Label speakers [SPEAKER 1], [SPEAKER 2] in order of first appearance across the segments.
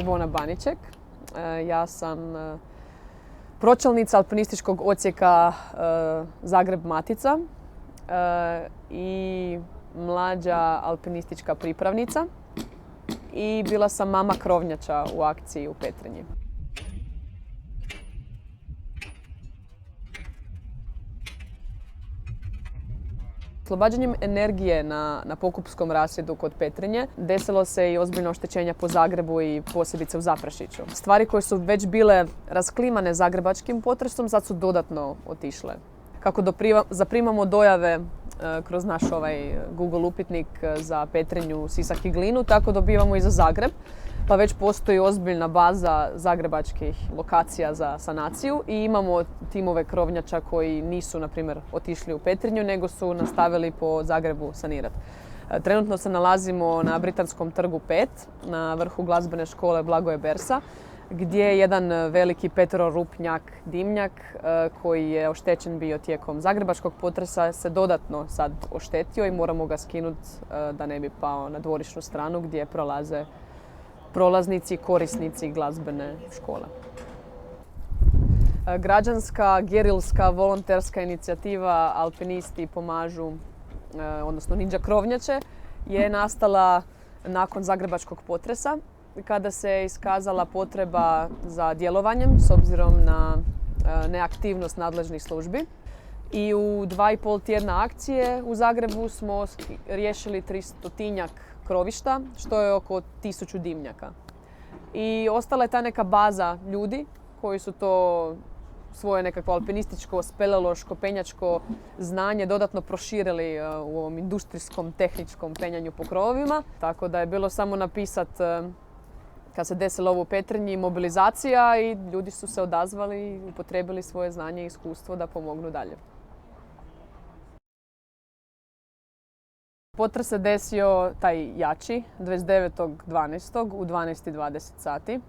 [SPEAKER 1] Ivona Baniček. Ja sam pročelnica alpinističkog odsjeka Zagreb Matica i mlađa alpinistička pripravnica i bila sam mama krovnjača u akciji u Petrinji. Oslobađanjem energije na Pokupskom rasjedu kod Petrinje desilo se i ozbiljno oštećenja po Zagrebu i posebice u Zaprešiću. Stvari koje su već bile rasklimane zagrebačkim potresom sad su dodatno otišle. Kako zaprimamo dojave kroz naš Google upitnik za Petrinju, Sisak i Glinu, tako dobivamo i za Zagreb. Pa već postoji ozbiljna baza zagrebačkih lokacija za sanaciju i imamo timove krovnjača koji nisu, na primjer, otišli u Petrinju, nego su nastavili po Zagrebu sanirati. Trenutno se nalazimo na Britanskom trgu 5, na vrhu glazbene škole Blagoje Bersa, gdje je jedan veliki peterorupnjak dimnjak koji je oštećen bio tijekom zagrebačkog potresa se dodatno sad oštetio i moramo ga skinuti da ne bi pao na dvorišnu stranu gdje prolaze prolaznici i korisnici glazbene škole. Građanska, gerilska, volonterska inicijativa Alpinisti pomažu, odnosno Ninja krovnjače, je nastala nakon zagrebačkog potresa kada se iskazala potreba za djelovanjem s obzirom na neaktivnost nadležnih službi. I u 2,5 tjedna akcije u Zagrebu smo riješili 300-tinjak krovišta, što je oko 1000 dimnjaka. I ostala je ta neka baza ljudi koji su to svoje nekakvo alpinističko, speleološko, penjačko znanje dodatno proširili u ovom industrijskom, tehničkom penjanju po krovovima. Tako da je bilo samo napisati kad se desilo ovo u Petrinji mobilizacija i ljudi su se odazvali i upotrijebili svoje znanje i iskustvo da pomognu dalje. Potres se desio taj jači 29.12. u 12:20 sati.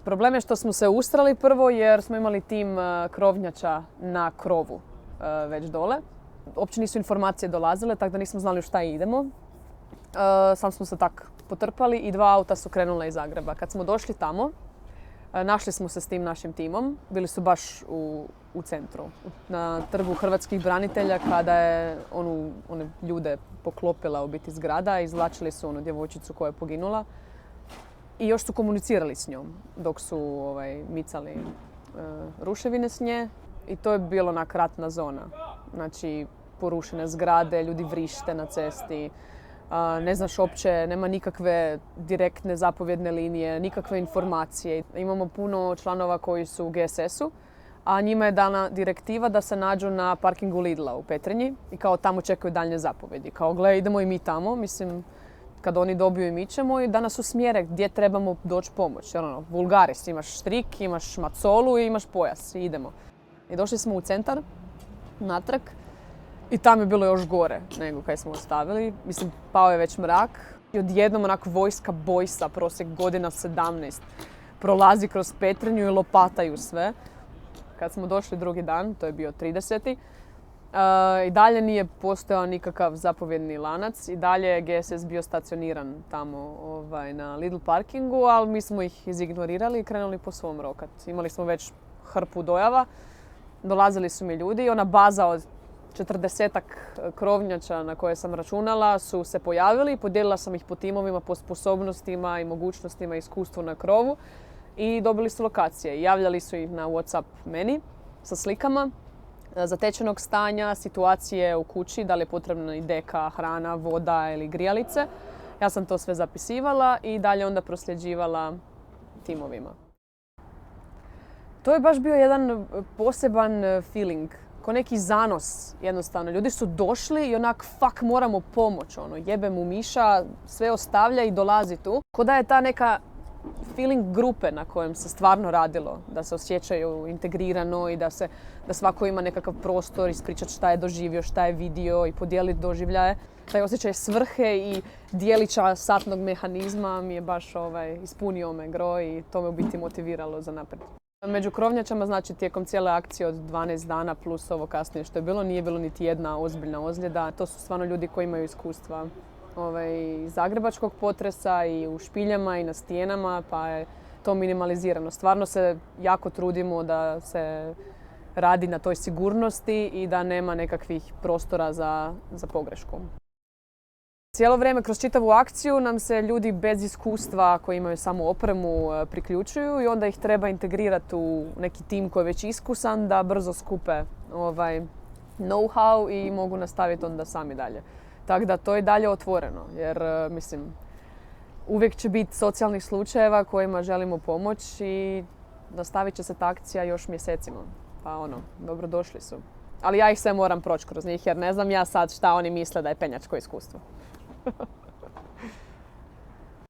[SPEAKER 1] Problem je što smo se ustrali prvo jer smo imali tim krovnjača na krovu već dole. Uopće nisu informacije dolazile, tako da nismo znali u šta idemo. Sam smo se tak potrpali i 2 auta su krenula iz Zagreba. Kad smo došli tamo, našli smo se s tim našim timom. Bili su baš u centru, na trgu hrvatskih branitelja, kada je one ljude poklopila u biti zgrada. Izvlačili su onu djevojčicu koja je poginula i još su komunicirali s njom dok su micali ruševine s nje. I to je bilo onak ratna zona. Znači, porušene zgrade, ljudi vrište na cesti. Ne znaš uopće, nema nikakve direktne zapovjedne linije, nikakve informacije. Imamo puno članova koji su u GSS-u, a njima je dana direktiva da se nađu na parkingu Lidla u Petrinji i kao tamo čekaju daljnje zapovjedi. Kao gle, idemo i mi tamo, mislim, kad oni dobiju i mi ćemo i da nas usmjere gdje trebamo doći pomoć. Vulgaris, imaš štrik, imaš macolu i imaš pojas i idemo. I došli smo u centar, natrag. I tam je bilo još gore nego kaj smo ostavili. Mislim, pao je već mrak i odjednom onako vojska bojsa, prosjek godina 17, prolazi kroz Petrinju i lopataju sve. Kad smo došli drugi dan, to je bio 30. I dalje nije postojao nikakav zapovjedni lanac i dalje je GSS bio stacioniran tamo na Lidl parkingu, ali mi smo ih izignorirali i krenuli po svom rokat. Imali smo već hrpu dojava, dolazili su mi ljudi i ona baza od 40-ak krovnjača na koje sam računala su se pojavili i podijelila sam ih po timovima, po sposobnostima i mogućnostima i iskustvu na krovu i dobili su lokacije. Javljali su ih na WhatsApp meni sa slikama zatečenog stanja, situacije u kući, da li je potrebna i deka, hrana, voda ili grijalice. Ja sam to sve zapisivala i dalje onda prosljeđivala timovima. To je baš bio jedan poseban feeling. Ko neki zanos, jednostavno. Ljudi su došli i onak, fuck, moramo pomoć. Jebe mu miša, sve ostavlja i dolazi tu. Ko da je ta neka feeling grupe na kojem se stvarno radilo. Da se osjećaju integrirano i da svako ima nekakav prostor, ispričati šta je doživio, šta je vidio i podijeliti doživljaje. Taj osjećaj svrhe i dijelića satnog mehanizma mi je baš ispunio me gro i to me u biti motiviralo za naprijed. Među krovnjačama, znači tijekom cijele akcije od 12 dana plus ovo kasnije što je bilo, nije bilo niti jedna ozbiljna ozljeda. To su stvarno ljudi koji imaju iskustva iz zagrebačkog potresa i u špiljama i na stijenama, pa je to minimalizirano. Stvarno se jako trudimo da se radi na toj sigurnosti i da nema nekakvih prostora za pogrešku. Cijelo vrijeme kroz čitavu akciju nam se ljudi bez iskustva koji imaju samo opremu priključuju i onda ih treba integrirati u neki tim koji je već iskusan da brzo skupe know-how i mogu nastaviti onda sami dalje. Tako da to je dalje otvoreno jer mislim uvijek će biti socijalnih slučajeva kojima želimo pomoći i nastavit će se ta akcija još mjesecima. Pa dobrodošli su. Ali ja ih sve moram proći kroz njih jer ne znam ja sad šta oni misle da je penjačko iskustvo.